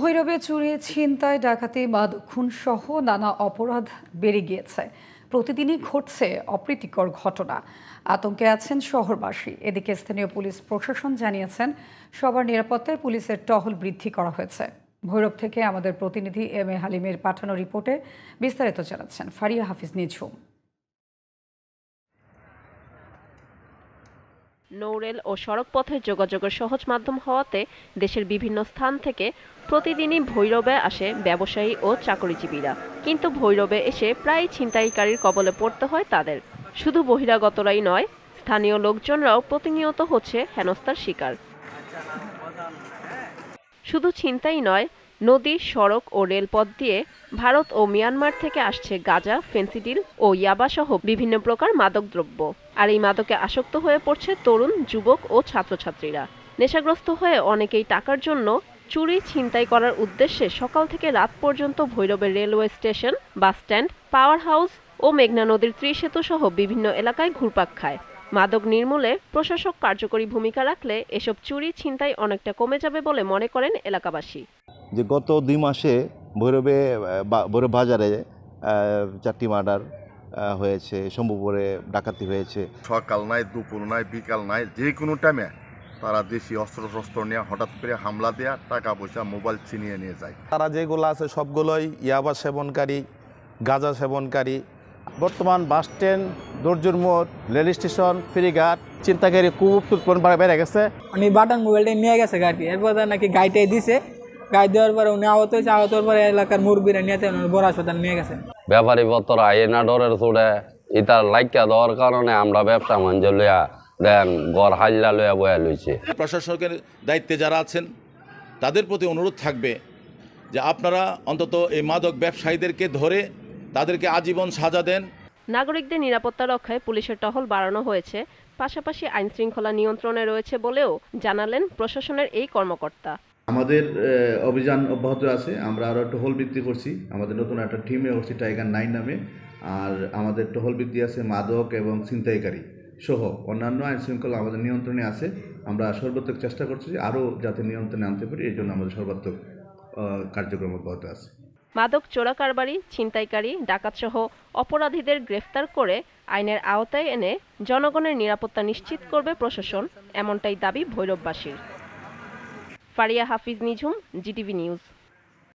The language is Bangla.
ভৈরবে চুরি, ছিনতাই, ডাকাতি, মাদক খুন সহ নানা অপরাধ বেড়ে গিয়েছে। প্রতিদিনই ঘটছে অপ্রীতিকর ঘটনা। আতঙ্কে আছেন শহরবাসী। এদিকে স্থানীয় পুলিশ প্রশাসন জানিয়েছেন সবার নিরাপত্তায় পুলিশের টহল বৃদ্ধি করা হয়েছে। ভৈরব থেকে আমাদের প্রতিনিধি এম এ হালিমের পাঠানো রিপোর্টে বিস্তারিত জানাচ্ছেন ফারিয়া হাফিজ নিঝুম। নৌরেল ও সড়ক পথে যোগাযোগের সহজ মাধ্যম হওয়াতে দেশের বিভিন্ন স্থান থেকে প্রতিদিনই ভৈরবে আসে ব্যবসায়ী ও চাকরিজীবীরা। কিন্তু ভৈরবে এসে প্রায় ছিনতাইকারীর কবলে পড়তে হয় তাদের। শুধু বহিরাগতরাই নয়, স্থানীয় লোকজনরাও প্রতিনিয়ত হচ্ছে হেনস্থার শিকার। শুধু ছিনতাই নয়, নদী, সড়ক ও রেলপথ দিয়ে ভারত ও মিয়ানমার থেকে আসছে গাঁজা, ফেন্সিডিল ও ইয়াবা সহ বিভিন্ন প্রকার মাদকদ্রব্য। আর এই মাদকে আসক্ত হয়ে পড়ছে তরুণ, যুবক ও ছাত্রছাত্রীরা। নেশাগ্রস্ত হয়ে অনেকেই টাকার জন্য চুরি, ছিনতাই করার উদ্দেশ্যে সকাল থেকে রাত পর্যন্ত ভৈরবের railway station, bus stand, power house ও মেঘনা নদীর ত্রিসেতু সহ বিভিন্ন এলাকায় ঘুরপাক খায়। মাদক নির্মূলে প্রশাসক কার্যকরী ভূমিকা রাখলে এসব চুরি, ছিনতাই অনেকটা কমে যাবে বলে মনে করেন এলাকাবাসী। যে গত 2 মাসে ভৈরব বাজারে 4টি মার্ডার হয়েছে, শম্ভুপুরে ডাকাতি হয়েছে। সকাল নাই, দুপুর নাই, বিকাল নাই, যে কোনো টাইমে তারা দেশি অস্ত্র নিয়ে হঠাৎ করে হামলা দেয়া, টাকা পয়সা, মোবাইল ছিনিয়ে নিয়ে যায়। তারা যেগুলো আছে সবগুলোই ইয়াবা সেবনকারী, গাঁজা সেবনকারী। বর্তমান বাস স্ট্যান্ড, দর্জুর মোড়, রেল স্টেশন, ফেরিঘাট ছিনতাইকারী খুব বেড়ে গেছে। উনি বাটন মোবাইলটা নিয়ে গেছে গাড়ি, এরপর নাকি গাড়িটাই দিছে। গাড়ি দেওয়ার পরে উনি আহত হয়েছে, আহতর পরে এলাকার মুরব্বীরা নিয়ে বড় হাসপাতাল নিয়ে গেছেন। ব্যাপারী পত্র আইনা ডরের চুড়ে ইতার লাইকা দেওয়ার কারণে আমরা ব্যবসা বাণিজ্য লইয়া দেন ঘর হাল্লা লইয়া বয়া লইছে। প্রশাসকের দায়িত্বে যারা আছেন তাদের প্রতি অনুরোধ থাকবে যে আপনারা অন্তত এই মাদক ব্যবসায়ীদেরকে ধরে তাদেরকে আজীবন সাজা দেন। নাগরিকদের নিরাপত্তা রক্ষায় পুলিশের টহল বাড়ানো হয়েছে, পাশাপাশি আইন শৃঙ্খলা নিয়ন্ত্রণে রয়েছে বলেও জানালেন প্রশাসনের এই কর্মকর্তা। আমাদের অভিযান অব্যাহত আছে। আমরা আরও টহল বৃদ্ধি করছি। আমাদের নতুন একটা টিমে হচ্ছে টাইগার 9 নামে। আর আমাদের টহল বৃদ্ধি আছে মাদক এবং ছিনতাইকারী সহ অন্যান্য আইন শৃঙ্খলা আমাদের নিয়ন্ত্রণে আছে। আমরা সর্বাত্মক চেষ্টা করছি আরও যাতে নিয়ন্ত্রণে আনতে পারি, এই জন্য আমাদের সর্বাত্মক কার্যক্রম অব্যাহত আছে। মাদক চোরাকারবারি, ছিনতাইকারী, ডাকাতসহ অপরাধীদের গ্রেফতার করে আইনের আওতায় এনে জনগণের নিরাপত্তা নিশ্চিত করবে প্রশাসন, এমনটাই দাবি ভৈরববাসীর। ফারিয়া হাফিজ নিঝুম, জিটিভি নিউজ।